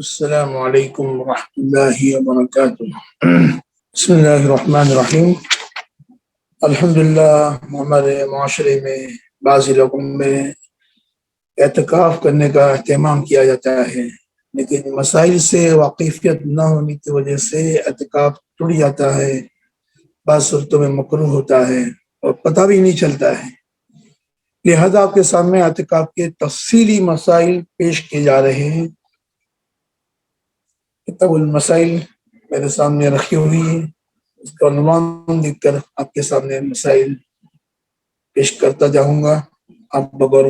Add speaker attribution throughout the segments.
Speaker 1: السلام علیکم ورحمۃ اللہ وبرکاتہ۔ بسم اللہ الرحمن الرحیم۔ الحمدللہ ہمارے معاشرے میں بعض لوگوں میں اعتکاف کرنے کا اہتمام کیا جاتا ہے، لیکن مسائل سے واقفیت نہ ہونے کی وجہ سے اعتکاف ٹوٹ جاتا ہے، بعض صورتوں میں مکروہ ہوتا ہے اور پتہ بھی نہیں چلتا ہے۔ لہذا آپ کے سامنے اعتکاف کے تفصیلی مسائل پیش کیے جا رہے ہیں۔ کتاب المسائل میرے سامنے رکھی ہوئی ہے، اس کا عنوان لکھ کر آپ کے سامنے مسائل پیش کرتا جاؤں گا۔ آپ بغور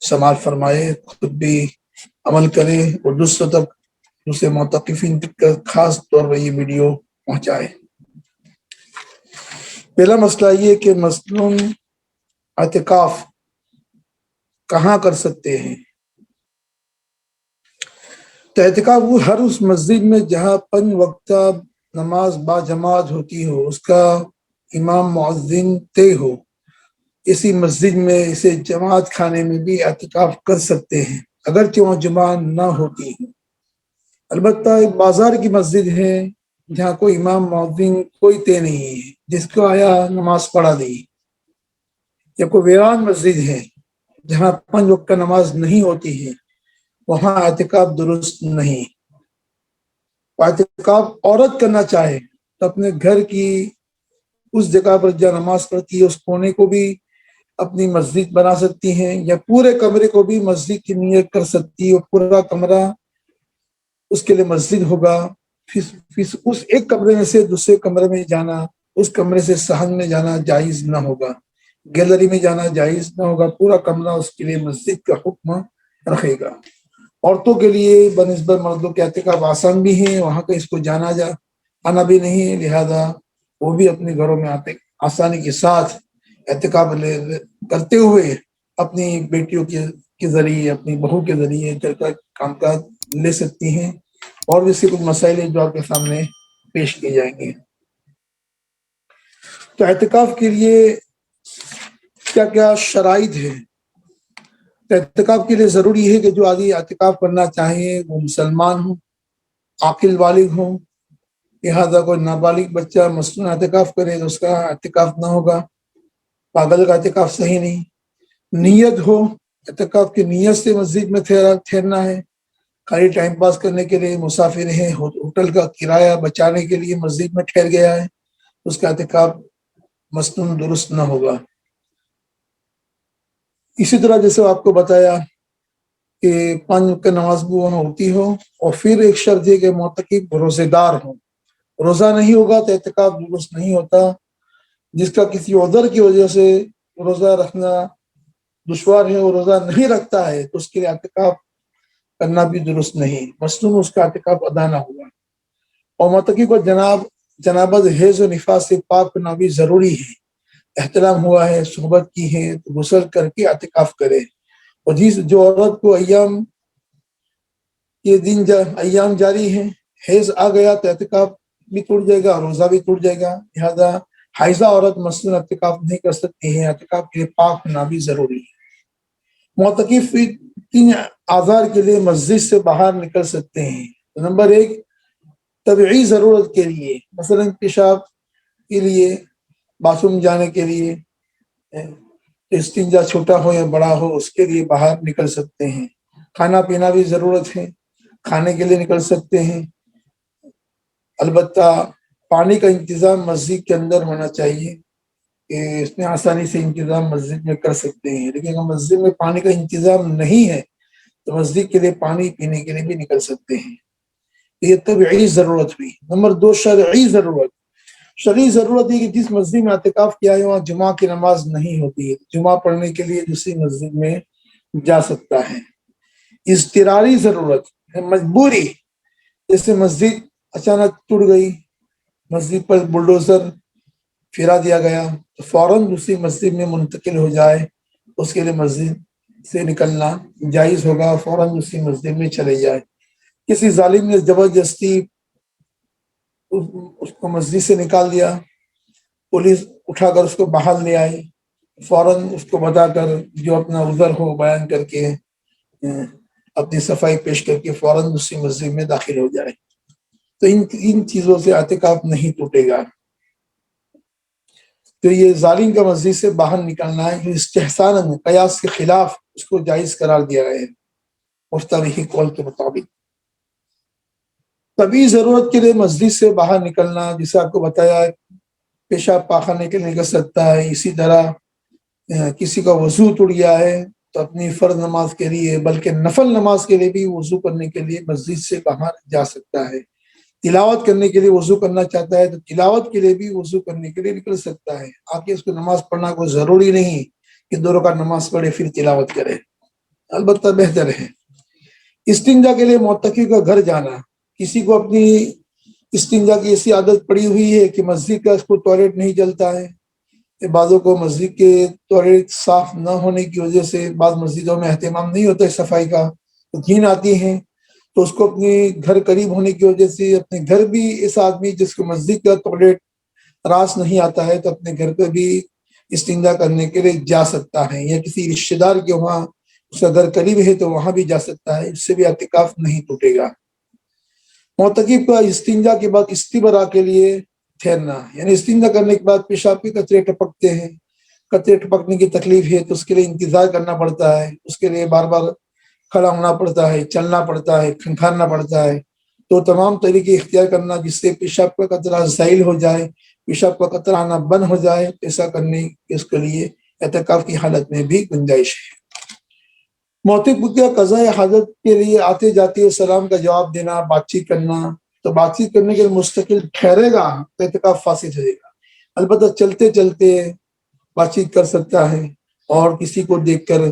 Speaker 1: سماعت فرمائے، خود بھی عمل کریں اور دوسرے معتکفین تک خاص طور پر یہ ویڈیو پہنچائے۔ پہلا مسئلہ یہ کہ مثلاً اعتکاف کہاں کر سکتے ہیں؟ تو اعتکاف وہ ہر اس مسجد میں جہاں 5 وقتہ نماز با جماعت ہوتی ہو، اس کا امام مؤذن طے ہو، اسی مسجد میں اسے جماعت خانے میں بھی اعتکاف کر سکتے ہیں، اگرچہ وہاں جماعت نہ ہوتی ہے۔ البتہ ایک بازار کی مسجد ہے جہاں کوئی امام مؤذن کوئی طے نہیں ہے، جس کو آیا نماز پڑھا دی، یا کوئی ویران مسجد ہے جہاں 5 وقت نماز نہیں ہوتی ہے، وہاں اعتکاف درست نہیں۔ اعتکاف عورت کرنا چاہے تو اپنے گھر کی اس جگہ پر جہاں نماز پڑھتی ہے اس کونے کو بھی اپنی مسجد بنا سکتی ہیں، یا پورے کمرے کو بھی مسجد کی نیت کر سکتی ہے، اور پورا کمرہ اس کے لیے مسجد ہوگا۔ پھر اس ایک کمرے میں سے دوسرے کمرے میں جانا، اس کمرے سے صحن میں جانا جائز نہ ہوگا، گیلری میں جانا جائز نہ ہوگا، پورا کمرہ اس کے لیے مسجد کا حکم رکھے گا۔ عورتوں کے لیے بنسبت مردوں کے اعتکاف آسان بھی ہیں، وہاں کا اس کو آنا بھی نہیں ہے، لہذا وہ بھی اپنے گھروں میں آسانی کے ساتھ اعتکاف کرتے ہوئے اپنی بیٹیوں کے ذریعے، اپنی بہو کے ذریعے گھر کا کام کاج لے سکتی ہیں۔ اور بھی سے کچھ مسائل ہیں جو آپ کے سامنے پیش کیے جائیں گے۔ تو اعتکاف کے لیے کیا کیا شرائط ہے؟ اعتکاف کے لیے ضروری ہے کہ جو آدمی اعتکاف کرنا چاہیں وہ مسلمان ہوں، عاقل بالغ ہوں، لہٰذا کوئی نابالغ بچہ مثلاً اعتکاف کرے تو اس کا اعتکاف نہ ہوگا، پاگل کا اعتکاف صحیح نہیں۔ نیت ہو، اعتکاف کی نیت سے مسجد میں ٹھہرنا ہے، خالی ٹائم پاس کرنے کے لیے مسافر ہیں، ہوٹل کا کرایہ بچانے کے لیے مسجد میں ٹھہر گیا ہے، اس کا اعتکاف مثلاً درست نہ ہوگا۔ اسی طرح جیسے آپ کو بتایا کہ 5 وقت نماز بھی وہاں ہوتی ہو، اور پھر ایک شرط ہے کہ معتکف روزے دار ہو، روزہ نہیں ہوگا تو اعتکاف درست نہیں ہوتا۔ جس کا کسی عذر کی وجہ سے روزہ رکھنا دشوار ہے اور روزہ نہیں رکھتا ہے تو اس کے لیے اعتکاف کرنا بھی درست نہیں، مثلاً اس کا اعتکاف ادا نہ ہوا۔ اور معتکف کو جنابت حیض و نفاس سے پاک ہونا بھی ضروری ہے۔ احتلام ہوا ہے، صحبت کی ہے تو غسل کر کے اعتکاف کرے۔ اور جو عورت کو ایام جاری ہیں، حیض آ گیا تو اعتکاف بھی ٹوٹ جائے گا، روزہ بھی ٹوٹ جائے گا، لہذا حائضہ عورت مثلاً اعتکاف نہیں کر سکتی ہے، اعتکاف کے لیے پاک ہونا بھی ضروری ہے۔ معتکف 3 اعذار کے لیے مسجد سے باہر نکل سکتے ہیں۔ نمبر 1، طبعی ضرورت کے لیے، مثلاً پیشاب کے لیے، باتھ روم جانے کے لیے، استنجا چھوٹا ہو یا بڑا ہو اس کے لیے باہر نکل سکتے ہیں۔ کھانا پینا بھی ضرورت ہے، کھانے کے لیے نکل سکتے ہیں۔ البتہ پانی کا انتظام مسجد کے اندر ہونا چاہیے کہ اس میں آسانی سے انتظام مسجد میں کر سکتے ہیں، لیکن اگر مسجد میں پانی کا انتظام نہیں ہے تو مسجد کے لیے پانی پینے کے لیے بھی نکل سکتے ہیں۔ یہ طبعی ضرورت ہوئی۔ نمبر 2، شرعی ضرورت۔ شرعی ضرورت ہے کہ جس مسجد میں اعتکاف کیا ہے وہاں جمعہ کی نماز نہیں ہوتی ہے، جمعہ پڑھنے کے لیے دوسری مسجد میں جا سکتا ہے۔ اضطراری ضرورت ہے، مجبوری، جیسے مسجد اچانک ٹوٹ گئی، مسجد پر بلڈوزر پھرا دیا گیا تو فوراً دوسری مسجد میں منتقل ہو جائے، اس کے لیے مسجد سے نکلنا جائز ہوگا، فوراً دوسری مسجد میں چلے جائے۔ کسی ظالم نے زبردستی اس کو مسجد سے نکال دیا، پولیس اٹھا کر اس کو باہر لے آئی، فوراً اس کو بتا کر جو اپنا عذر ہو بیان کر کے اپنی صفائی پیش کر کے فوراً دوسری مسجد میں داخل ہو جائے. تو ان چیزوں سے اعتکاف نہیں ٹوٹے گا. تو یہ ظالم کا مسجد سے باہر نکلنا ہے جو استحسان قیاس کے خلاف اس کو جائز قرار دیا گیا ہے مفترحی قول کے مطابق. طبی ضرورت کے لیے مسجد سے باہر نکلنا، جسے آپ کو بتایا پیشاب پاخانے کے لیے نکل سکتا ہے. اسی طرح کسی کا وضو ٹوٹ گیا ہے تو اپنی فرض نماز کے لیے بلکہ نفل نماز کے لیے بھی وضو کرنے کے لیے مسجد سے باہر جا سکتا ہے. تلاوت کرنے کے لیے وضو کرنا چاہتا ہے تو تلاوت کے لیے بھی وضو کرنے کے لیے نکل سکتا ہے. آگے اس کو نماز پڑھنا کوئی ضروری نہیں کہ 2 رکعت نماز پڑھے پھر تلاوت کرے، البتہ بہتر ہے. استنجا کے لیے معتکف کا گھر جانا، کسی کو اپنی استنجا کی ایسی عادت پڑی ہوئی ہے کہ مسجد کا اس کو ٹوائلٹ نہیں چلتا ہے. بعضوں کو مسجد کے ٹوائلٹ صاف نہ ہونے کی وجہ سے بعض مسجدوں میں اہتمام نہیں ہوتا ہے صفائی کا، تو گھین آتی ہیں. تو اس کو اپنے گھر قریب ہونے کی وجہ سے اپنے گھر بھی اس آدمی جس کو مسجد کا ٹوائلٹ راس نہیں آتا ہے تو اپنے گھر پہ بھی استنجا کرنے کے لیے جا سکتا ہے، یا کسی رشتہ دار کے وہاں اس کا گھر قریب ہے تو وہاں بھی جا سکتا ہے. اس سے بھی اعتکاف نہیں ٹوٹے گا. معتکف کا استنجا کے بعد استبرا کے لیے ٹھہرنا، یعنی استنجا کرنے کے بعد پیشاب کے قطرے ٹپکتے ہیں، قطرے ٹپکنے کی تکلیف ہے تو اس کے لیے انتظار کرنا پڑتا ہے. اس کے لیے بار بار کھڑا ہونا پڑتا ہے، چلنا پڑتا ہے، کھنکھارنا پڑتا ہے. تو تمام طریقے اختیار کرنا جس سے پیشاب کا قطرہ زائل ہو جائے، پیشاب کا قطرہ آنا بند ہو جائے، ایسا کرنے اس کے لیے اعتکاف کی حالت میں بھی گنجائش ہے. معتکف کے قضاء حاجت کے لیے آتے جاتے سلام کا جواب دینا، بات چیت کرنا. تو بات چیت کرنے کے لیے مستقل ٹھہرے گا تو اعتکاف فاسد رہے گا. البتہ چلتے چلتے بات چیت کر سکتا ہے، اور کسی کو دیکھ کر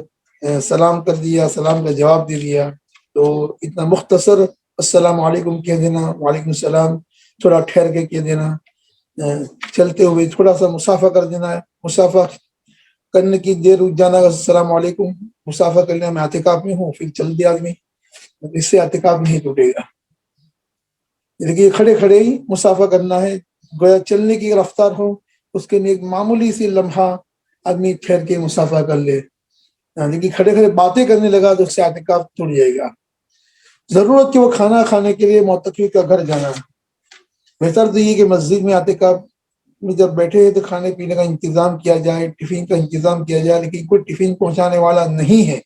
Speaker 1: سلام کر دیا، سلام کا جواب دے دیا، تو اتنا مختصر السلام علیکم کہہ دینا، وعلیکم السلام تھوڑا ٹھہر کے کہہ دینا، چلتے ہوئے تھوڑا سا مسافہ کر دینا ہے. مسافہ کرنے کی دیر رک جانا، السلام علیکم مسافہ کرنے میں اعتکاف میں ہوں، پھر چل دیا آدمی، اس سے اعتکاف نہیں ٹوٹے گا. لیکن کھڑے کھڑے ہی مسافہ کرنا ہے، گویا چلنے کی رفتار ہو، اس کے لیے ایک معمولی سی لمحہ آدمی ٹھہر کے مسافہ کر لے. لیکن کھڑے کھڑے باتیں کرنے لگا تو اس سے اعتکاف ٹوٹ جائے گا. ضرورت کہ وہ کھانا کھانے کے لیے معتکف کا گھر جانا. بہتر تو یہ کہ مسجد میں اعتکاف میں جب بیٹھے ہیں تو کھانے پینے کا انتظام کیا جائے، ٹفن کا انتظام کیا جائے. لیکن کوئی ٹفن پہنچانے والا نہیں ہے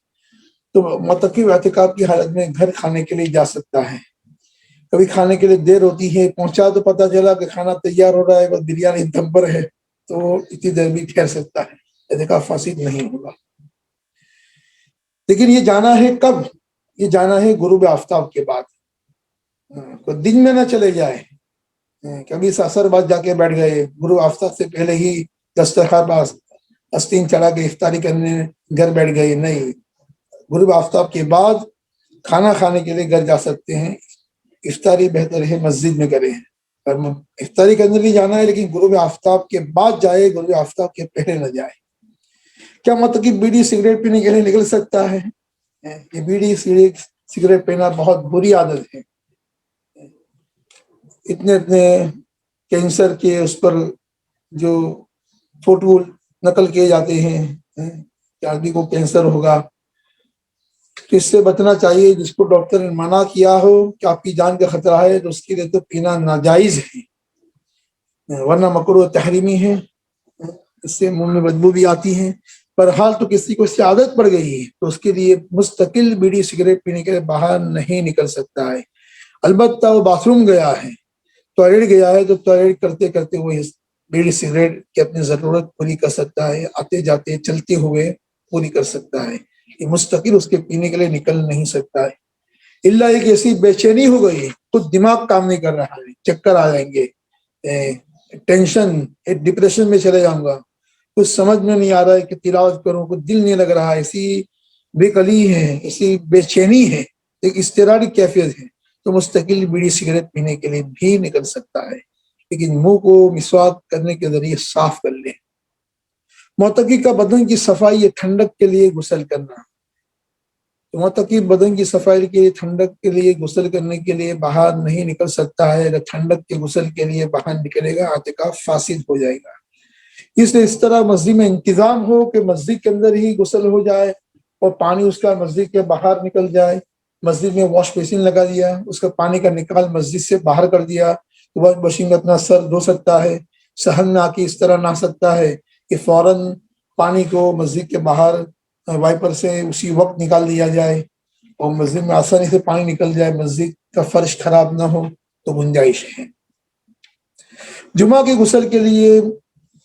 Speaker 1: تو معتکف اعتکاف کی حالت میں گھر کھانے کے لیے جا سکتا ہے. کبھی کھانے کے لیے دیر ہوتی ہے، پہنچا تو پتہ چلا کہ کھانا تیار ہو رہا ہے، بس بریانی دم پر ہے، تو اتنی دیر بھی ٹھہر سکتا ہے، اعتکاف فاسد نہیں ہوگا. لیکن یہ جانا ہے کب؟ یہ جانا ہے غروب آفتاب کے بعد. دن میں نہ چلے جائے، کبھی عصر بعد جا کے بیٹھ گئے، غروب آفتاب سے پہلے ہی دسترخوان پاس استین چڑھا کے افطاری کرنے گھر بیٹھ گئے. نہیں، غروب آفتاب کے بعد کھانا کھانے کے لیے گھر جا سکتے ہیں. افطاری بہتر ہے مسجد میں کریں. افطاری کرنے کے لیے جانا ہے لیکن غروب آفتاب کے بعد جائے، غروب آفتاب کے پہلے نہ جائے. کیا مطلب کہ بیڑی سگریٹ پینے کے لیے نکل سکتا ہے؟ یہ بیڑی سگریٹ پینا بہت بری عادت ہے. اتنے کینسر کے اس پر جو فوٹو نقل کیے جاتے ہیں کہ آدمی کو کینسر ہوگا، تو اس سے بچنا چاہیے. جس کو ڈاکٹر نے منع کیا ہو کہ آپ کی جان کا خطرہ ہے تو اس کے لیے تو پینا ناجائز ہے، ورنہ مکروہ تحریمی ہے. اس سے منہ میں بدبو بھی آتی ہے. پر حال تو کسی کو اس سے عادت پڑ گئی ہے تو اس کے لیے مستقل بیڑی سگریٹ پینے کے لیے باہر نہیں نکل سکتا ہے. البتہ وہ باتھ روم گیا ہے، ٹوائلٹ گیا ہے، تو ٹوائلٹ کرتے کرتے وہ بیڑی سگریٹ کی اپنی ضرورت پوری کر سکتا ہے، آتے جاتے چلتے ہوئے پوری کر سکتا ہے. یہ مستقل اس کے پینے کے لیے نکل نہیں سکتا ہے. اللہ ایک ایسی بے چینی ہو گئی، خود دماغ کام نہیں کر رہا ہے، چکر آ جائیں گے، ٹینشن، ڈپریشن میں چلے جاؤں گا، کچھ سمجھ میں نہیں آ رہا ہے کہ تلاوت کروں، کچھ دل نہیں لگ رہا ہے، ایسی بے قلی ہے، ایسی بے چینی ہے، ایک اضطراری کیفیت ہے، تو مستقل بیڑی سگریٹ پینے کے لیے بھی نکل سکتا ہے، لیکن منہ کو مسواک کرنے کے ذریعے صاف کر لے. معتکف کا بدن کی صفائی یا ٹھنڈک کے لیے غسل کرنا. تو معتکف بدن کی صفائی کے لیے، ٹھنڈک کے لیے غسل کرنے کے لیے باہر نہیں نکل سکتا ہے. اگر ٹھنڈک کے غسل کے لیے باہر نکلے گا اعتکاف فاسد ہو جائے گا. اس لیے اس طرح مسجد میں انتظام ہو کہ مسجد کے اندر ہی غسل ہو جائے اور پانی اس کا مسجد کے باہر نکل جائے، مسجد میں واش بیسن لگا دیا، اس کا پانی کا نکال مسجد سے باہر کر دیا، تو واش بیسن میں اپنا سر دھو سکتا ہے، صحن میں آ کے اس طرح نہا سکتا ہے کہ فوراً پانی کو مسجد کے باہر وائپر سے اسی وقت نکال دیا جائے اور مسجد میں آسانی سے پانی نکل جائے، مسجد کا فرش خراب نہ ہو، تو گنجائش ہے۔ جمعہ کے غسل کے لیے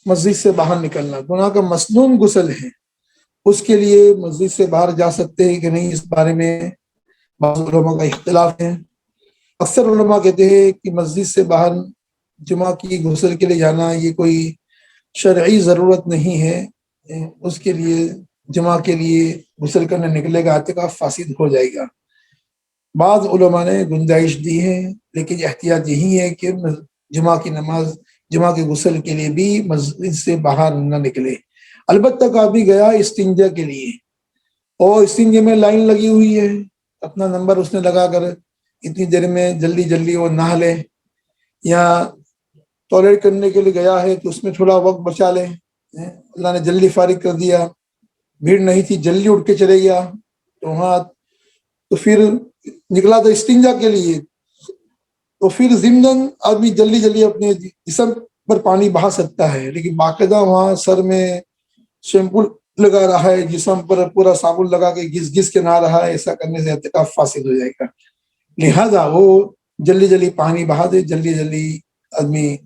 Speaker 1: مسجد سے باہر نکلنا گناہ کا مسنون غسل ہے، اس کے لیے مسجد سے باہر جا سکتے ہیں کہ نہیں، اس بارے میں بعض علماء کا اختلاف ہے۔ اکثر علماء کہتے ہیں کہ مسجد سے باہر جمعہ کی غسل کے لیے جانا یہ کوئی شرعی ضرورت نہیں ہے، اس کے لیے جمعہ کے لیے غسل کرنے نکلے گا اعتکاف فاسد ہو جائے گا۔ بعض علماء نے گنجائش دی ہے، لیکن احتیاط یہی ہے کہ جمعہ کی نماز، جمعہ کے غسل کے لیے بھی مسجد سے باہر نہ نکلے۔ البتہ کافی گیا استنجا کے لیے، اور استنجے میں لائن لگی ہوئی ہے، اپنا نمبر اس نے لگا کر اتنی دیر میں جلدی جلدی وہ نہا لے، یا ٹوائلٹ کرنے کے لیے گیا ہے تو اس میں تھوڑا وقت بچا لے، اللہ نے جلدی فارغ کر دیا، بھیڑ نہیں تھی جلدی اٹھ کے چلے گیا، تو وہاں تو پھر نکلا تھا استنجا کے لیے، تو پھر ضمناً آدمی جلدی جلدی اپنے جسم پر پانی بہا سکتا ہے، لیکن باقاعدہ وہاں سر میں شیمپو لگا رہا ہے، جسم پر پورا صابن لگا کے گھس گھس کے نہا رہا ہے، ایسا کرنے سے اعتکاف فاسد ہو جائے گا۔ لہذا وہ جلدی جلدی پانی بہا دے، جلدی جلدی آدمی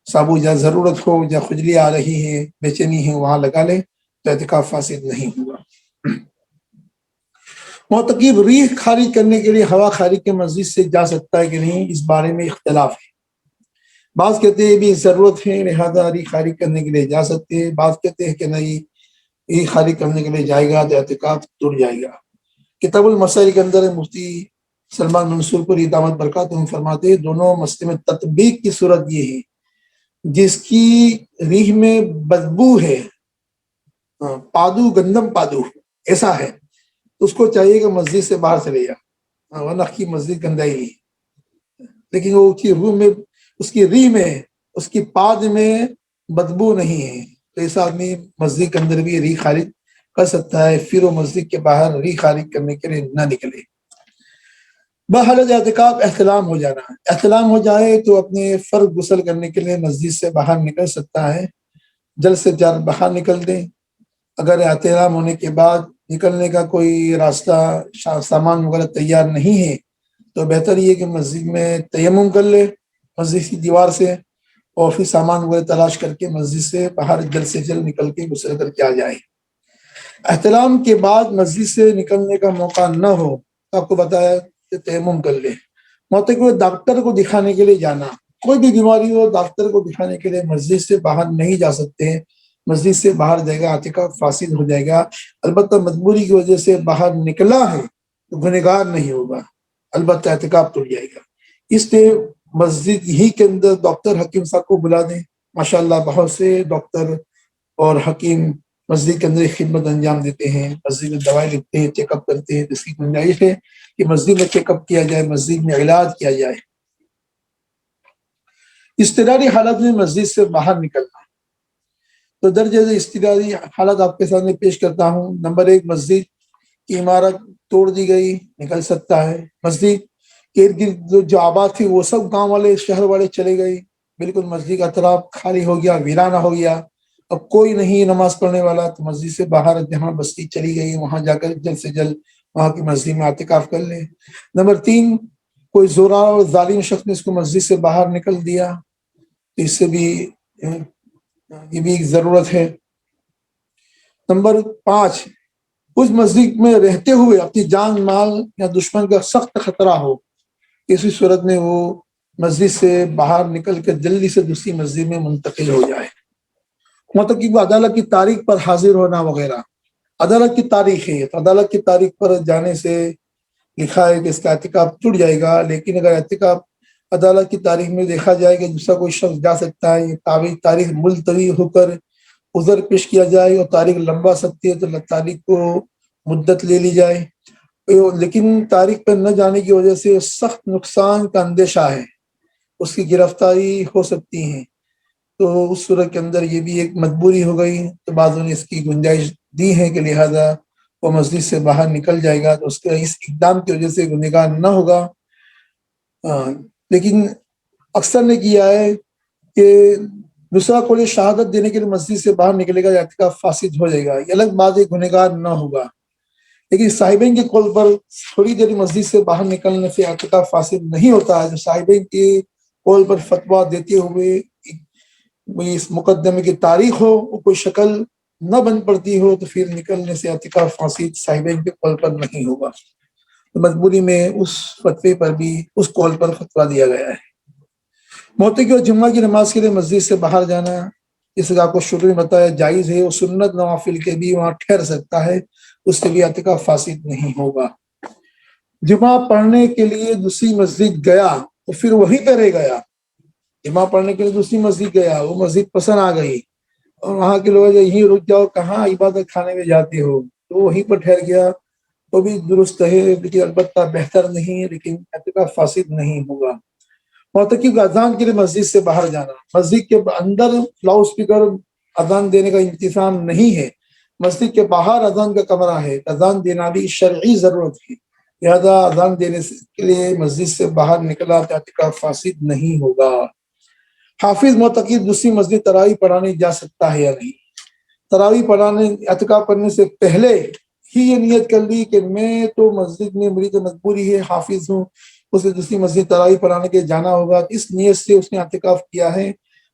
Speaker 1: صابو یا ضرورت ہو یا خجلی آ رہی ہے، بے چینی ہے، وہاں لگا لے تو اعتکاف فاسد نہیں ہوگا۔ معتکف ریح خارج کرنے کے لیے ہوا خارج کے مسجد سے جا سکتا ہے کہ نہیں، اس بارے میں اختلاف ہے۔ بعض کہتے ہیں بھی ضرورت ہے لہذا ریح خارج کرنے کے لیے جا سکتے ہیں، بعض کہتے ہیں کہ نہیں، ریح خارج کرنے کے لیے جائے گا تو اعتکاف ٹوٹ جائے گا۔ کتاب المسائل کے اندر مفتی سلمان منصور پوری دامت برکاتہم فرماتے ہیں دونوں مسئلے میں تطبیق کی صورت یہ ہے جس کی ریح میں بدبو ہے، پادو گندم پادو ایسا ہے، اس کو چاہیے کہ مسجد سے باہر چلے جا، ورنہ کی مسجد گندائی نہیں، لیکن وہ اس کی روح میں، اس کی ریح میں، اس کی پاد میں بدبو نہیں ہے، تو ایسا آدمی مسجد کے اندر بھی ریح خارج کر سکتا ہے، پھر وہ مسجد کے باہر ریح خارج کرنے کے لیے نہ نکلے۔ بحالت اعتکاف احتلام ہو جانا، احتلام ہو جائے تو اپنے فرض غسل کرنے کے لیے مسجد سے باہر نکل سکتا ہے، جلد سے جلد باہر نکل دیں۔ اگر احتلام ہونے کے بعد نکلنے کا کوئی راستہ، سامان وغیرہ تیار نہیں ہے تو بہتر یہ کہ مسجد میں تیمم کر لے مسجد کی دیوار سے، اور پھر سامان وغیرہ تلاش کر کے مسجد سے باہر جلد سے جلد نکل کے غسل کر کے آ جائے۔ احتلام کے بعد مسجد سے نکلنے کا موقع نہ ہو تو آپ کو بتایا کہ تیمم کر لے۔ معتکف ڈاکٹر کو دکھانے کے لیے جانا، کوئی بھی بیماری ہو ڈاکٹر کو دکھانے کے لیے مسجد سے باہر نہیں جا سکتے، مسجد سے باہر جائے گا اعتکاف فاسد ہو جائے گا۔ البتہ مجبوری کی وجہ سے باہر نکلا ہے تو گنہگار نہیں ہوگا، البتہ اعتکاف ٹوٹ جائے گا۔ اس لیے مسجد ہی کے اندر ڈاکٹر حکیم صاحب کو بلا دیں، ماشاءاللہ بہت سے ڈاکٹر اور حکیم مسجد کے اندر خدمت انجام دیتے ہیں، مسجد میں دوائی لکھتے ہیں، چیک اپ کرتے ہیں، اس کی گنجائش ہے کہ مسجد میں چیک اپ کیا جائے، مسجد میں علاج کیا جائے۔ اضطراری حالت میں مسجد سے باہر نکلنا، تو درجہ اضطراری حالت آپ کے سامنے پیش کرتا ہوں۔ نمبر 1، مسجد کی عمارت توڑ دی گئی، نکل سکتا ہے۔ مسجد کے ارد گرد جو آباد تھی وہ سب گاؤں والے، شہر والے چلے گئے، بالکل مسجد کا اطراف خالی ہو گیا، ویرانہ ہو گیا، اب کوئی نہیں نماز پڑھنے والا، تو مسجد سے باہر جہاں بستی چلی گئی وہاں جا کر جلد سے جلد وہاں کی مسجد میں اعتکاف کر لیں۔ نمبر 3، کوئی زورا اور ظالم شخص نے اس کو مسجد سے باہر نکل دیا، تو اس سے بھی یہ بھی ایک ضرورت ہے۔ نمبر 5، اس مسجد میں رہتے ہوئے اپنی جان مال یا دشمن کا سخت خطرہ ہو، اسی صورت میں وہ مسجد سے باہر نکل کر جلدی سے دوسری مسجد میں منتقل ہو جائے۔ معتکف کو عدالت کی تاریخ پر حاضر ہونا وغیرہ، عدالت کی تاریخ ہے تو عدالت کی تاریخ پر جانے سے لکھا ہے کہ اس کا اعتکاف ٹوٹ جائے گا، لیکن اگر اعتکاف عدالت کی تاریخ میں دیکھا جائے کہ دوسرا کوئی شخص جا سکتا ہے، یہ تاریخ ملتوی ہو کر عذر پیش کیا جائے اور تاریخ لمبا سکتی ہے تو تاریخ کو مدت لے لی جائے، لیکن تاریخ پر نہ جانے کی وجہ سے سخت نقصان کا اندیشہ ہے، اس کی گرفتاری ہو سکتی ہے، تو اس صورت کے اندر یہ بھی ایک مجبوری ہو گئی، تو بعضوں نے اس کی گنجائش دی ہے کہ لہذا وہ مسجد سے باہر نکل جائے گا تو اس کے اس اقدام کی وجہ سے گنہگار نہ ہوگا۔ لیکن اکثر نے کیا ہے کہ دوسرا کوئی شہادت دینے کے لیے مسجد سے باہر نکلے گا، اعتکاف فاسد ہو جائے گا، یہ الگ بات ہے، گنہگار نہ ہوگا۔ لیکن صاحبین کے قول پر تھوڑی دیر مسجد سے باہر نکلنے سے اعتکاف فاسد نہیں ہوتا ہے۔ جو صاحبین کے قول پر فتویٰ دیتے ہوئے اس مقدمے کی تاریخ ہو، وہ کوئی شکل نہ بن پڑتی ہو، تو پھر نکلنے سے اعتکاف فاسد صاحبین کے قول پر نہیں ہوگا۔ تو مجبوری میں اس فتوے پر بھی اس قول پر فتویٰ دیا گیا ہے۔ معتکف اور جمعہ کی نماز کے لیے مسجد سے باہر جانا، جس کا آپ کو شروع میں بتایا جائز ہے، وہ سنت نوافل کے بھی وہاں ٹھہر سکتا ہے، اس سے بھی اعتکاف فاسد نہیں ہوگا۔ جمعہ پڑھنے کے لیے دوسری مسجد گیا تو پھر وہیں پہ رہ گیا، جمعہ پڑھنے کے لیے دوسری مسجد گیا، وہ مسجد پسند آ گئی اور وہاں کے لوگ یہیں رک جاؤ، کہاں عبادت خانے میں جاتے ہو، تو وہیں پر ٹھہر گیا، تو بھی درست ہے، لیکن البتہ بہتر نہیں ہے، لیکن اعتکاف فاسد نہیں ہوگا۔ معتکف اذان کے لیے مسجد سے باہر جانا، مسجد کے اندر لاؤڈ اسپیکر اذان دینے کا انتظام نہیں ہے، مسجد کے باہر اذان کا کمرہ ہے، اذان دینا بھی شرعی ضرورت ہے، لہذا اذان دینے کے لیے مسجد سے باہر نکلا تو اعتکاف فاسد نہیں ہوگا۔ حافظ معتکف دوسری مسجد تراویح پڑھانے جا سکتا ہے یا نہیں؟ تراویح پڑھانے اعتکاف کرنے سے پہلے ہی یہ نیت کر لی کہ میں تو مسجد میں میری تو مجبوری ہے، حافظ ہوں، اسے دوسری مسجد تراویح پڑھانے کے جانا ہوگا، اس نیت سے اس نے اعتکاف کیا ہے،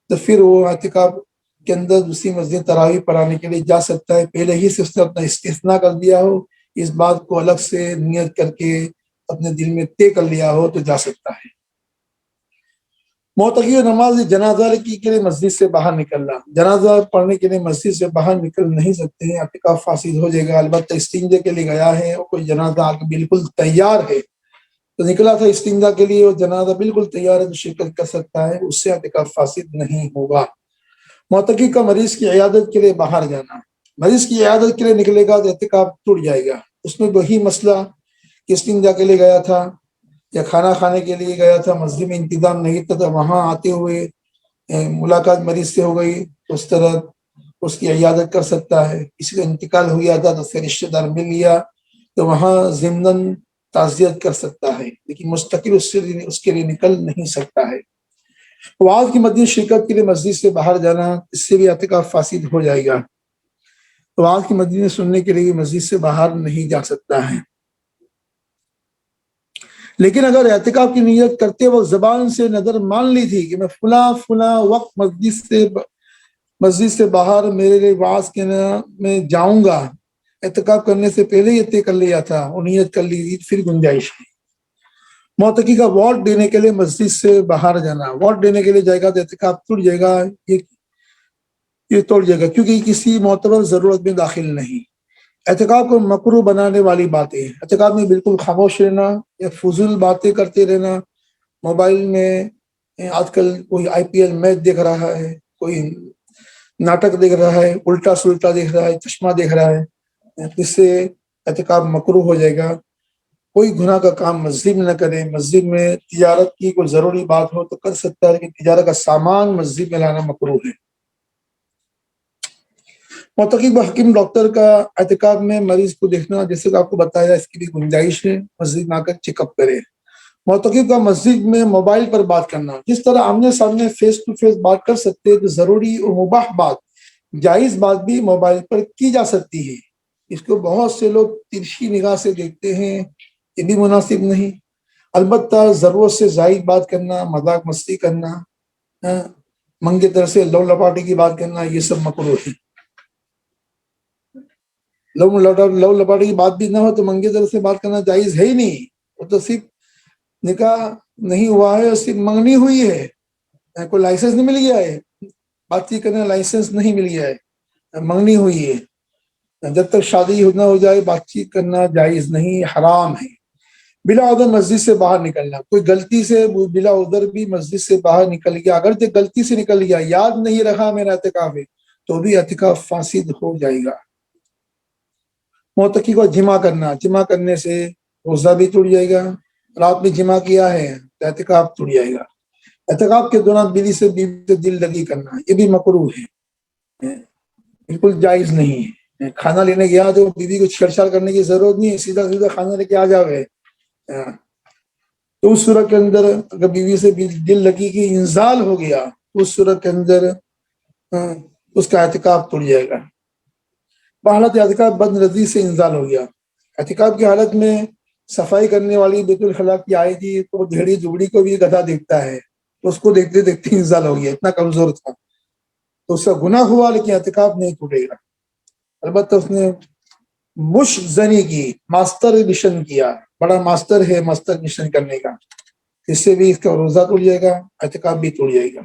Speaker 1: تو پھر وہ اعتکاف کے اندر دوسری مسجد تراویح پڑھانے کے لیے جا سکتا ہے۔ پہلے ہی سے اس نے اپنا استثناء کر دیا ہو، اس بات کو الگ سے نیت کر کے اپنے دل میں طے کر لیا ہو تو جا سکتا ہے۔ معتکف نماز جنازہ کے لیے مسجد سے باہر نکلنا، جنازہ پڑھنے کے لیے مسجد سے باہر نکل نہیں سکتے ہیں، اعتکاف فاسد ہو جائے گا۔ البتہ استنجا کے لیے گیا ہے اور کوئی جنازہ بالکل تیار ہے، تو نکلا تھا استنجا کے لیے اور جنازہ بالکل تیار ہے تو شرکت کر سکتا ہے، اس سے اعتکاف فاسد نہیں ہوگا۔ معتکف کا مریض کی عیادت کے لیے باہر جانا، مریض کی عیادت کے لیے نکلے گا تو اعتکاف ٹوٹ جائے گا۔ اس میں وہی مسئلہ کہ استنجا کے لیے گیا تھا یا کھانا کھانے کے لیے گیا تھا، مسجد میں انتظام نہیں تھا، تو وہاں آتے ہوئے ملاقات مریض سے ہو گئی، اس طرح اس کی عیادت کر سکتا ہے۔ کسی کا انتقال ہو گیا تھا تو اس کے رشتہ دار مل لیا تو وہاں ضمناً تعزیت کر سکتا ہے، لیکن مستقل اس کے لیے نکل نہیں سکتا ہے۔ وعظ کی مدنی شرکت کے لیے مسجد سے باہر جانا، اس سے بھی اعتکاف فاسد ہو جائے گا۔ وعظ کی مدنی سننے کے لیے مسجد سے باہر نہیں جا سکتا ہے، لیکن اگر اعتکاف کی نیت کرتے وقت زبان سے نظر مان لی تھی کہ میں فلاں وقت مسجد سے باہر میرے لیے وعظ کے میں جاؤں گا، اعتکاف کرنے سے پہلے یہ طے کر لیا تھا اور نیت کر لی تھی، پھر گنجائش ہے۔ معتکف کا ووٹ دینے کے لیے مسجد سے باہر جانا، ووٹ دینے کے لیے جائے گا تو اعتکاف ٹوٹ جائے گا، یہ توڑ جائے گا، کیونکہ کسی معتبر ضرورت میں داخل نہیں۔ اعتکاف کو مکروہ بنانے والی باتیں، اعتکاف میں بالکل خاموش رہنا یا فضول باتیں کرتے رہنا، موبائل میں آج کل کوئی IPL میچ دیکھ رہا ہے، کوئی ناٹک دیکھ رہا ہے، الٹا سلٹا دیکھ رہا ہے، چشمہ دیکھ رہا ہے، اس سے اعتکاف مکروہ ہو جائے گا۔ کوئی گناہ کا کام مسجد میں نہ کرے، مسجد میں تجارت کی کوئی ضروری بات ہو تو کر سکتا ہے، لیکن تجارت کا سامان مسجد میں لانا مکروہ ہے۔ معتکف حکیم ڈاکٹر کا اعتکاف میں مریض کو دیکھنا، جیسے کہ آپ کو بتایا اس کی بھی گنجائش ہے، مسجد میں آ کر چیک اپ کرے۔ معتکف کا مسجد میں موبائل پر بات کرنا، جس طرح آمنے سامنے فیس ٹو فیس بات کر سکتے ہیں تو ضروری اور مباح بات، جائز بات بھی موبائل پر کی جا سکتی ہے۔ اس کو بہت سے لوگ ترچھی نگاہ سے دیکھتے ہیں، یہ بھی مناسب نہیں۔ البتہ ضرورت سے زائد بات کرنا، مذاق مستی کرنا، منگے طرح سے لو لپاٹی کی بات کرنا، یہ سب مکروہ ہے۔ لو لپاٹی کی بات بھی نہ ہو تو منگے طرح سے بات کرنا جائز ہے ہی نہیں، وہ تو صرف نکاح نہیں ہوا ہے اور صرف منگنی ہوئی ہے، کوئی لائسنس نہیں مل گیا ہے، بات چیت کرنے کا لائسنس نہیں مل گیا ہے، منگنی ہوئی ہے۔ جب تک شادی نہ ہو جائے بات چیت کرنا جائز نہیں، حرام ہے۔ بلا عذر مسجد سے باہر نکلنا، کوئی غلطی سے بلا عذر بھی مسجد سے باہر نکل گیا، اگر جو غلطی سے نکل گیا، یاد نہیں رہا میرا اعتکاف ہے، تو بھی اعتکاف فاسد ہو جائے گا۔ معتکف کو جمع کرنا، جمع کرنے سے روزہ بھی ٹوٹ جائے گا، رات میں جمع کیا ہے تو اعتکاف ٹوٹ جائے گا۔ اعتکاف کے دوران بیوی سے دل لگی کرنا، یہ بھی مکروہ ہے، بالکل جائز نہیں ہے۔ کھانا لینے گیا تو بیوی کو چھیڑ چھاڑ کرنے کی ضرورت نہیں ہے، سیدھا سیدھا کھانا لے کے آ جاوے. تو اس صورت کے اندر اگر بیوی سے دل لگی کہ انزال ہو گیا، اس صورت کے اندر اس کا اعتکاف ٹوٹ جائے گا. بحالت اعتکاف بد نظری سے انزال ہو گیا. اعتکاف کی حالت میں صفائی کرنے والی بیت الخلاء کی آئی تھی تو جھیڑی جھگڑی کو بھی گدھا دیکھتا ہے، تو اس کو دیکھتے دیکھتے انزال ہو گیا، اتنا کمزور تھا. تو اس کا گناہ ہوا لیکن اعتکاف نہیں ٹوٹے گا. البتہ اس نے مشک زنی کی، ماسٹر مشن کیا، بڑا ماسٹر ہے ماسٹر مشن کرنے کا، اس سے بھی اس کا روزہ ٹوٹ جائے گا، اعتکاف بھی ٹوٹ جائے گا.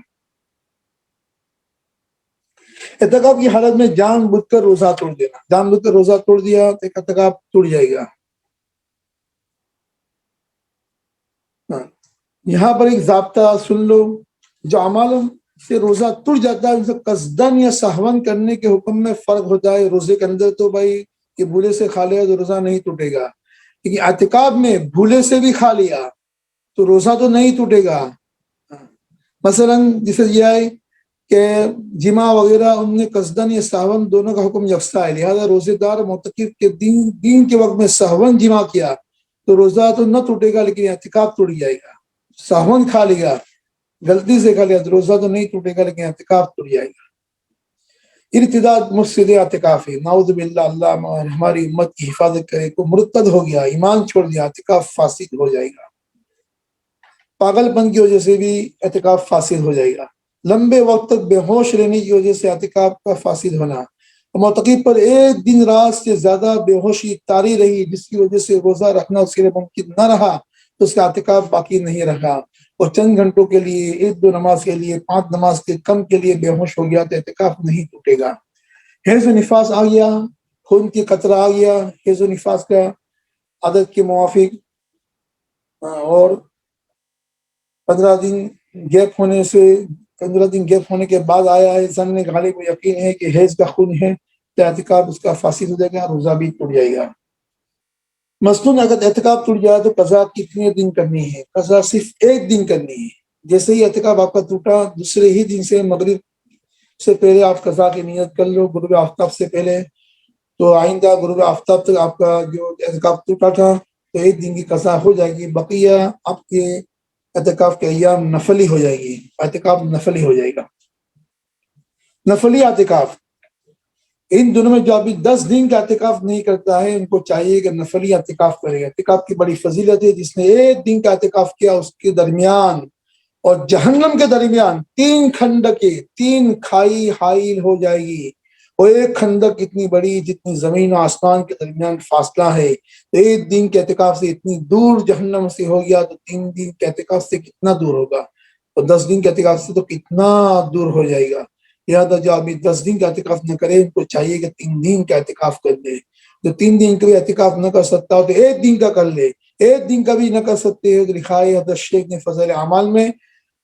Speaker 1: اعتکاف کی حالت میں جان بوجھ کر روزہ توڑ دینا، جان بوجھ کر روزہ توڑ دیا تو اعتکاف ٹوٹ جائے گا. یہاں پر ایک ضابطہ سن لو، جو اعمال سے روزہ ٹوٹ جاتا ہے ان سے قصدن یا سہون کرنے کے حکم میں فرق ہوتا ہے. روزے کے اندر تو بھائی کہ بھولے سے کھا لیا تو روزہ نہیں ٹوٹے گا، لیکن اعتکاف میں بھولے سے بھی کھا لیا تو روزہ تو نہیں ٹوٹے گا. مثلا جسے یہ ہے کہ جمع وغیرہ ان نے قصدن یا سہون دونوں کا حکم یکساں ہے، لہذا روزے دار معتکف کے دین کے وقت میں سہون جمع کیا تو روزہ تو نہ ٹوٹے گا لیکن اعتکاف ٹوٹ جائے گا. سہون کھا لیا، غلطی سے کھا لیا تو روزہ تو نہیں ٹوٹے گا لیکن اعتکاف ٹوٹ جائے گا. ارتداد مفسد اعتکاف ہے، نعوذ باللہ، اللہ ہماری امت کی حفاظت کرے. کو مرتد ہو گیا، ایمان چھوڑ دیا، اعتکاف فاسد ہو جائے گا. پاگل پن کی وجہ سے بھی اعتکاف فاسد ہو جائے گا. لمبے وقت تک بے ہوش رہنے کی وجہ سے اعتکاف کا فاسد ہونا، معتکف پر ایک دن رات سے زیادہ بے ہوشی طاری رہی جس کی وجہ سے روزہ رکھنا اس کے لیے ممکن نہ رہا تو اس کا اعتکاف باقی نہیں رکھا، اور چند گھنٹوں کے لیے، ایک دو نماز کے لیے، 5 نماز کے کم کے لیے بے ہوش ہو گیا تو اعتکاف نہیں ٹوٹے گا. حیض و نفاس آ گیا، خون کی قطرہ آ گیا، حیض و نفاس کا عدد کے موافق، اور 15 دن گیپ ہونے سے 15 دن گیپ ہونے کے بعد آیا ہے، ظن غالب کو یقین ہے کہ حیض کا خون ہے تو اعتکاف اس کا فاسد ہو جائے گا، روزہ بھی ٹوٹ جائے گا. مثلاً اگر اعتکاف ٹوٹ جائے تو قضا کتنے دن کرنی ہے؟ قضا صرف ایک دن کرنی ہے. جیسے ہی اعتکاف آپ کا ٹوٹا دوسرے ہی دن سے مغرب سے پہلے آپ قضا کی نیت کر لو، غروب آفتاب سے پہلے. تو آئندہ غروب آفتاب تک آپ کا جو اعتکاف ٹوٹا تھا تو ایک دن کی قضا ہو جائے گی، بقیہ آپ کے اعتکاف کے ایام نفلی ہو جائے گی، اعتکاف نفلی ہو جائے گا. نفلی اعتکاف، ان دنوں میں جو ابھی 10 دن کا اعتکاف نہیں کرتا ہے ان کو چاہیے کہ نفلی اعتکاف کرے. اعتکاف کی بڑی فضیلت ہے، جس نے ایک دن کا اعتکاف کیا اس کے درمیان اور جہنم کے درمیان 3 کھندقیں، 3 کھائی حائل ہو جائے گی. اور ایک خندق اتنی بڑی جتنی زمین و آسمان کے درمیان فاصلہ ہے. ایک دن کے اعتکاف سے اتنی دور جہنم سے ہو گیا تو 3 دن کے اعتکاف سے کتنا دور ہوگا، اور 10 دن کے اعتکاف سے تو کتنا دور ہو جائے گا. لہٰذا جو ابھی 10 دن کا اعتکاف نہ کرے ان کو چاہیے کہ 3 دن کا اعتکاف کر لے. جو 3 دن کا بھی اعتکاف نہ کر سکتا ہو تو ایک دن کا کر لے. ایک دن کا بھی نہ کر سکتے ہو تو لکھا ہے حضرت شیخ نے فضائل اعمال میں،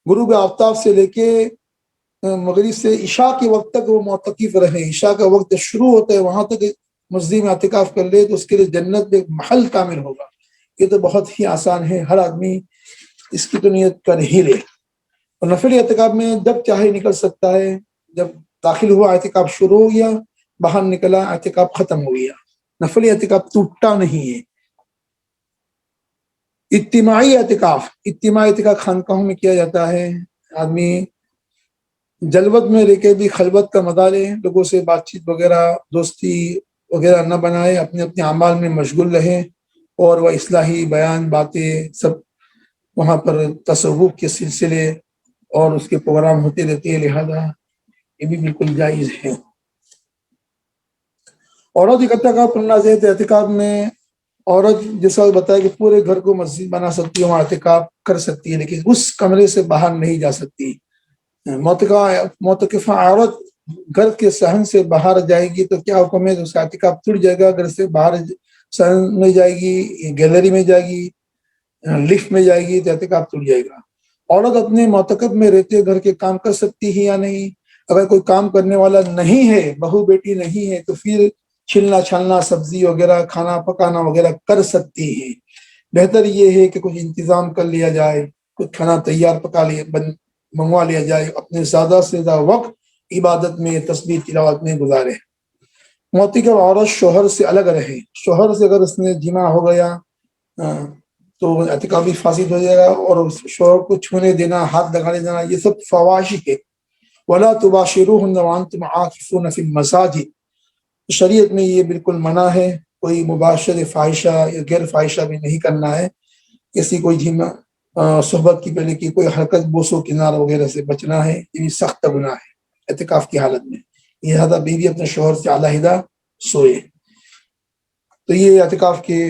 Speaker 1: غروب آفتاب سے لے کے مغرب سے عشاء کے وقت تک وہ معتکف رہے. عشاء کا وقت شروع ہوتا ہے وہاں تک مسجد میں اعتکاف کر لے تو اس کے لیے جنت میں محل کامل ہوگا. یہ تو بہت ہی آسان ہے، ہر آدمی اس کی تو نیت کر ہی لے. اور نفلی اعتکاف میں جب چاہے نکل سکتا ہے، جب داخل ہوا اعتکاف شروع ہو گیا، باہر نکلا اعتکاف ختم ہو گیا. نفلی اعتکاف ٹوٹتا نہیں ہے. اجتماعی اعتکاف، اجتماعی اعتکاف خانقاہوں میں کیا جاتا ہے. آدمی جلوت میں رہ کے بھی خلوت کا مزہ لے، لوگوں سے بات چیت وغیرہ دوستی وغیرہ نہ بنائے، اپنے اپنے اعمال میں مشغول رہے، اور وہ اصلاحی بیان باتیں سب وہاں پر تصوف کے سلسلے اور اس کے پروگرام ہوتے رہتے ہیں، لہذا یہ بھی بالکل جائز ہے. عورت اعتکاف کرنا چاہتے اعتکاف میں عورت جیسا بتایا کہ پورے گھر کو مسجد بنا سکتی ہے، وہاں اعتکاف کر سکتی ہے، لیکن اس کمرے سے باہر نہیں جا سکتی. معتکفہ عورت گھر کے صحن سے باہر جائے گی تو کیا حکم ہے؟ اس کا اعتکاف ٹوٹ جائے گا. گھر سے باہر صحن میں جائے گی، گیلری میں جائے گی، لفٹ میں جائے گی تو اعتکاف ٹوٹ جائے گا. عورت اپنے معتکف میں رہتے گھر کے کام کر سکتی ہے یا نہیں؟ اگر کوئی کام کرنے والا نہیں ہے، بہو بیٹی نہیں ہے، تو پھر چھلنا چھلنا، سبزی وغیرہ، کھانا پکانا وغیرہ کر سکتی ہے. بہتر یہ ہے کہ کچھ انتظام کر لیا جائے، کچھ کھانا تیار پکا لیا منگوا لیا جائے، اپنے زیادہ سے زیادہ وقت عبادت میں، تسبیح تلاوت میں گزارے. موتی کا عورت شوہر سے الگ رہے، شوہر سے اگر اس نے جمع ہو گیا تو اعتکاف بھی فاسد ہو جائے گا، اور شوہر کو چھونے دینا، ہاتھ لگانے دینا، یہ سب فواحش ہے۔ وَلَا تُبَاشِرُوهُنَّ وَأَنْتُمْ عَاكِفُونَ فِي الْمَسَاجِدِ، شریعت میں یہ بالکل منع ہے، کوئی مباشر فاحشہ یا غیر فاحشہ بھی نہیں کرنا ہے، کسی کوئی جھیما صحبت کی پہلے کی کوئی حرکت بوسو کنار وغیرہ سے بچنا ہے، یہ بھی سخت گناہ ہے اعتکاف کی حالت میں۔ لہذا بیوی اپنے شوہر سے علیحدہ سوئے۔ تو یہ اعتکاف کے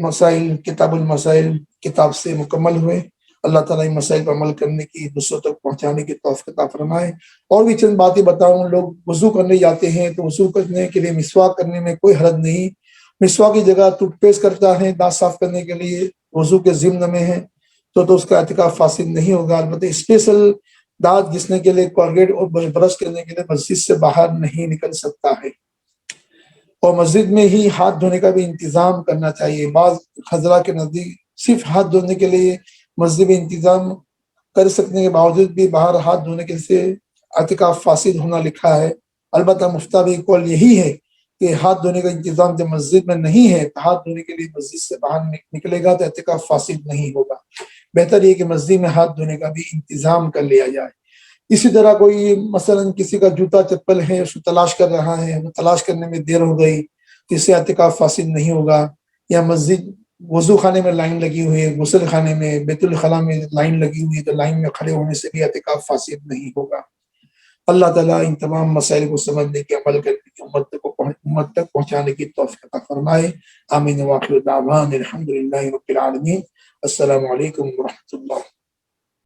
Speaker 1: مسائل کتاب المسائل کتاب سے مکمل ہوئے۔ اللہ تعالیٰ ان مسائل پر عمل کرنے کی، دوسروں تک پہنچانے کی توفیق عطا فرمائے۔ اور بھی چند باتیں بتاؤں، لوگ وضو کرنے جاتے ہیں تو وضو کرنے کے لیے مسواک کرنے میں کوئی حرج نہیں، مسواک کی جگہ ٹوتھ پیسٹ کرتا ہے دانت صاف کرنے کے لیے، وضو کے ضمن میں ہے تو اس کا اعتکاف فاسد نہیں ہوگا۔ البتہ اسپیشل دانت گھسنے کے لیے، کولگیٹ اور برش کرنے کے لیے مسجد سے باہر نہیں نکل سکتا ہے، اور مسجد میں ہی ہاتھ دھونے کا بھی انتظام کرنا چاہیے۔ بعض حضرات کے نزدیک صرف ہاتھ دھونے کے لیے مسجد میں انتظام کر سکنے کے باوجود بھی باہر ہاتھ دھونے کے سے اعتکاف فاسد ہونا لکھا ہے۔ البتہ مفتابی قول یہی ہے کہ ہاتھ دھونے کا انتظام جب مسجد میں نہیں ہے تو ہاتھ دھونے کے لیے مسجد سے باہر نکلے گا تو اعتکاف فاسد نہیں ہوگا۔ بہتر یہ کہ مسجد میں ہاتھ دھونے کا بھی انتظام کر لیا جائے۔ اسی طرح کوئی مثلا کسی کا جوتا چپل ہے، اس کو تلاش کر رہا ہے، وہ تلاش کرنے میں دیر ہو گئی، اس سے اعتکاف فاسد نہیں ہوگا۔ یا مسجد وضو خانے میں لائن لگی ہوئی ہے، غسل خانے میں، بیت الخلاء میں لائن لگی ہوئی ہے تو لائن میں کھڑے ہونے سے بھی اعتکاف فاسد نہیں ہوگا۔ اللہ تعالیٰ ان تمام مسائل کو سمجھنے کے، عمل کرنے کی، امت تک پہنچانے کی توفیق عطا فرمائے۔ آمین۔ واخر دعوانا الحمد للہ رب العالمین۔ السلام علیکم ورحمۃ اللہ۔